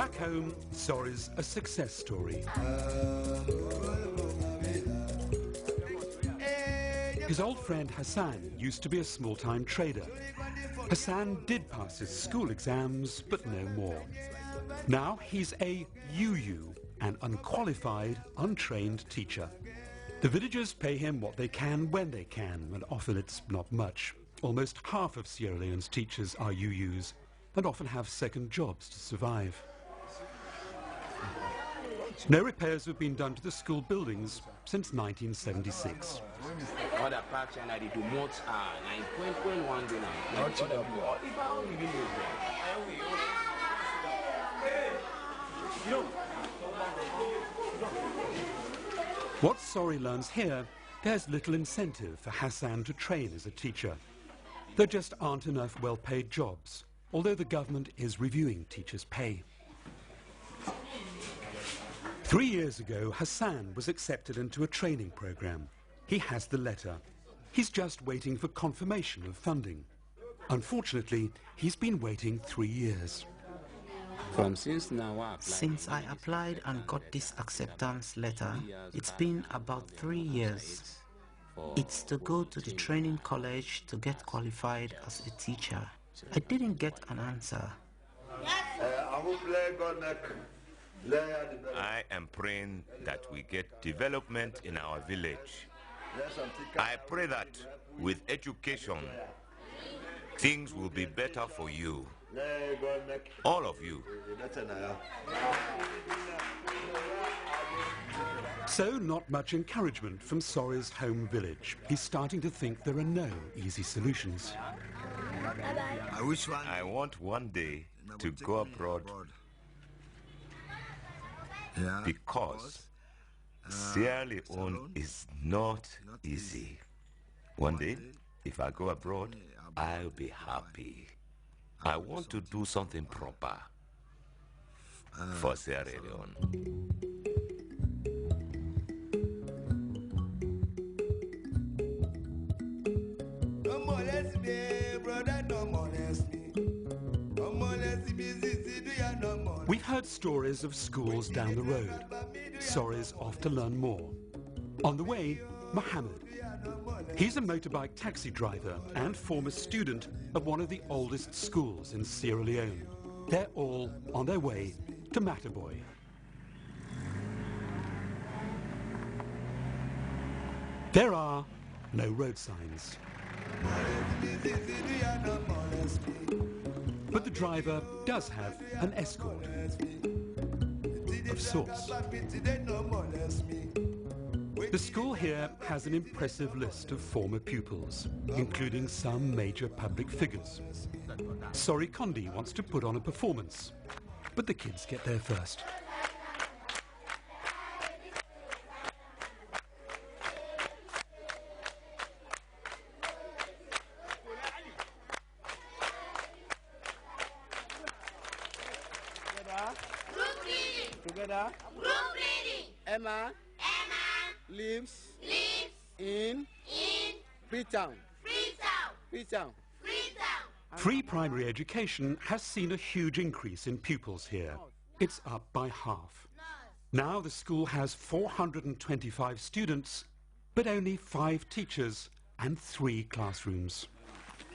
Back home, Sorry's a success story. His old friend Hassan used to be a small-time trader. Hassan did pass his school exams, but no more. Now he's a UU, an unqualified, untrained teacher. The villagers pay him what they can when they can, and often it's not much. Almost half of Sierra Leone's teachers are UUs and often have second jobs to survive. No repairs have been done to the school buildings since 1976. What Sorry learns here, there's little incentive for Hassan to train as a teacher. There just aren't enough well-paid jobs, although the government is reviewing teachers' pay. 3 years ago, Hassan was accepted into a training program. He has the letter. He's just waiting for confirmation of funding. Unfortunately, he's been waiting 3 years. Since I applied and got this acceptance letter, it's been about 3 years. It's to go to the training college to get qualified as a teacher. I didn't get an answer. I am praying that we get development in our village. I pray that with education, things will be better for you. All of you. So not much encouragement from Sorry's home village. He's starting to think there are no easy solutions. I want one day to go abroad because Sierra Leone is not easy. One day, if I go abroad, I'll be happy. I want to do something proper for Sierra Leone. We've heard stories of schools down the road. Sorry's off to learn more. On the way, Mohammed. He's a motorbike taxi driver and former student of one of the oldest schools in Sierra Leone. They're all on their way to Mataboy. There are no road signs. But the driver does have an escort of sorts. The school here has an impressive list of former pupils, including some major public figures. Sorry Kondi wants to put on a performance, but the kids get there first. Together. Group reading. Emma. Lives. In. Freetown. Free primary education has seen a huge increase in pupils here. It's up by half. Now the school has 425 students, but only 5 teachers and 3 classrooms.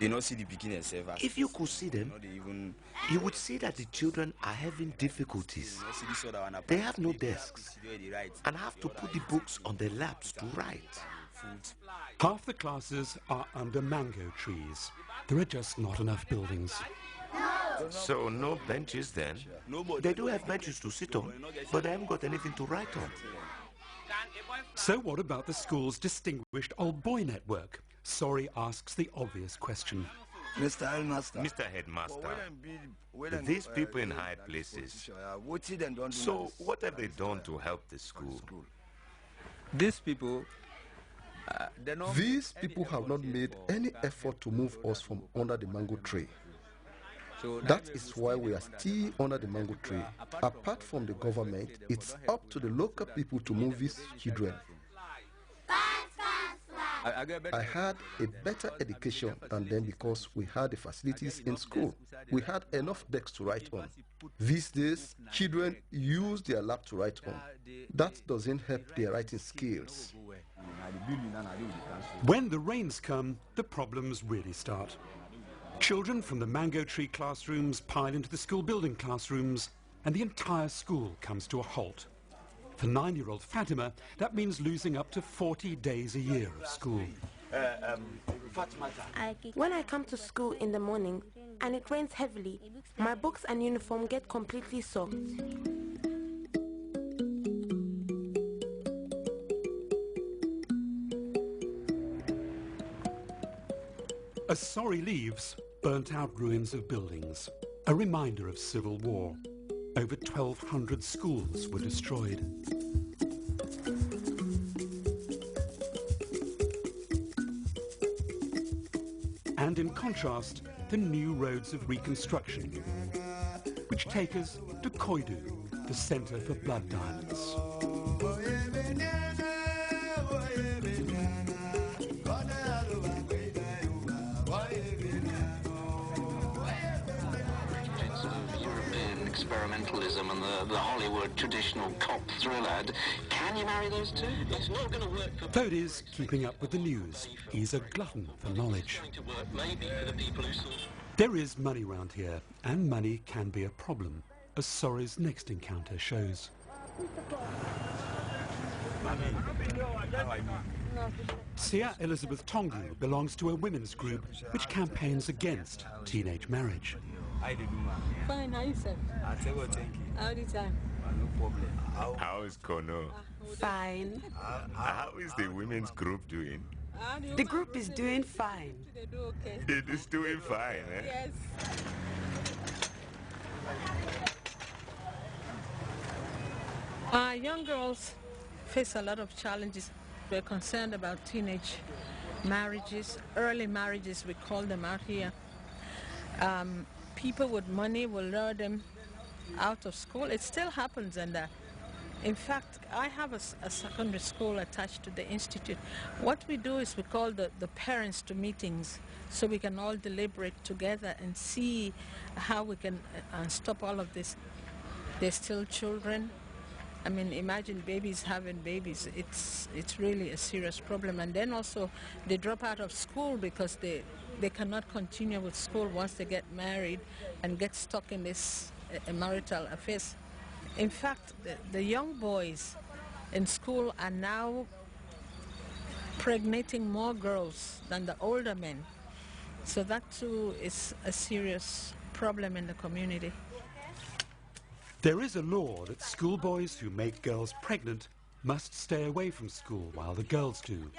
If you could see them, you would see that the children are having difficulties. They have no desks and have to put the books on their laps to write. Half the classes are under mango trees. There are just not enough buildings. So no benches then? They do have benches to sit on, but they haven't got anything to write on. So what about the school's distinguished old boy network? Sorry asks the obvious question. Mr. Headmaster, these people in high places, so what have they done to help the school? These people have not made any effort to move us from under the mango tree. That is why we are still under the mango tree. Apart from the government, it's up to the local people to move these children. I had a better education, and then because we had the facilities in school, we had enough desks to write on. These days, children use their lap to write on. That doesn't help their writing skills. When the rains come, the problems really start. Children from the mango tree classrooms pile into the school building classrooms, and the entire school comes to a halt. For 9-year-old Fatima, that means losing up to 40 days a year of school. When I come to school in the morning and it rains heavily, my books and uniform get completely soaked. As Sorry leaves, burnt-out ruins of buildings, a reminder of civil war. Over 1,200 schools were destroyed. And in contrast, the new roads of reconstruction, which take us to Koidu, the center for blood diamonds. Experimentalism and the Hollywood traditional cop thriller. Can you marry those two? It's not going to work for... Though it is keeping up with the news, he's a glutton for knowledge. There is money round here, and money can be a problem, as Sorry's next encounter shows. Sia Elizabeth Tongu belongs to a women's group which campaigns against teenage marriage. Fine, how you say? How the time? No problem. How is Kono? Fine. How is the women's group doing? The group is doing fine. They do okay. It is doing fine, eh? Yes. Young girls face a lot of challenges. We're concerned about teenage marriages, early marriages, we call them out here. People with money will lure them out of school. It still happens, and in fact, I have a secondary school attached to the institute. What we do is we call the parents to meetings so we can all deliberate together and see how we can stop all of this. They're still children. I mean, imagine babies having babies. It's really a serious problem. And then also they drop out of school because they cannot continue with school once they get married and get stuck in this marital affairs. In fact, the young boys in school are now pregnating more girls than the older men. So that too is a serious problem in the community. There is a law that schoolboys who make girls pregnant must stay away from school while the girls do.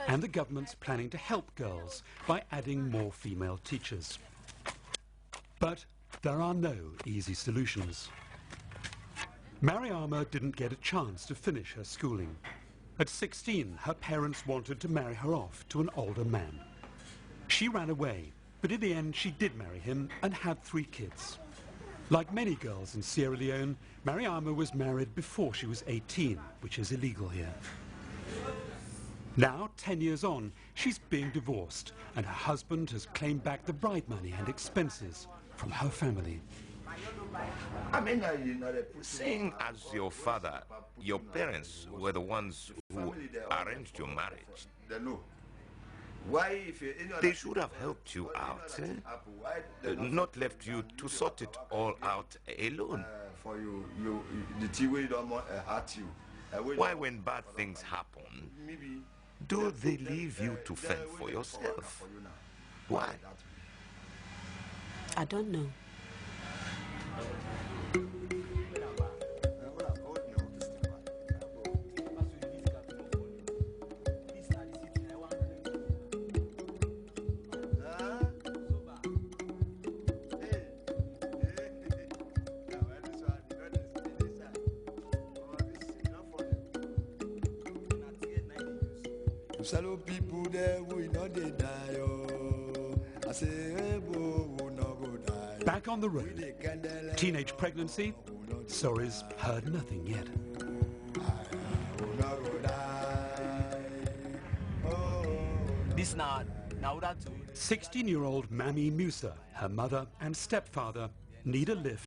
And the government's planning to help girls by adding more female teachers. But there are no easy solutions. Mariama didn't get a chance to finish her schooling. At 16, her parents wanted to marry her off to an older man. She ran away, but in the end she did marry him and had 3 kids. Like many girls in Sierra Leone, Mariama was married before she was 18, which is illegal here. Now, 10 years on, she's being divorced, and her husband has claimed back the bride money and expenses from her family. Seeing as your father, your parents were the ones who arranged your marriage, they should have helped you out, eh? Not left you to sort it all out alone. Why, when bad things happen, do they leave you to fend for yourself? Why? I don't know. Shallow people there will not die. I say, die. Back on the road, teenage pregnancy, Sorry's heard nothing yet. This now 16-year-old Mammy Musa, her mother and stepfather need a lift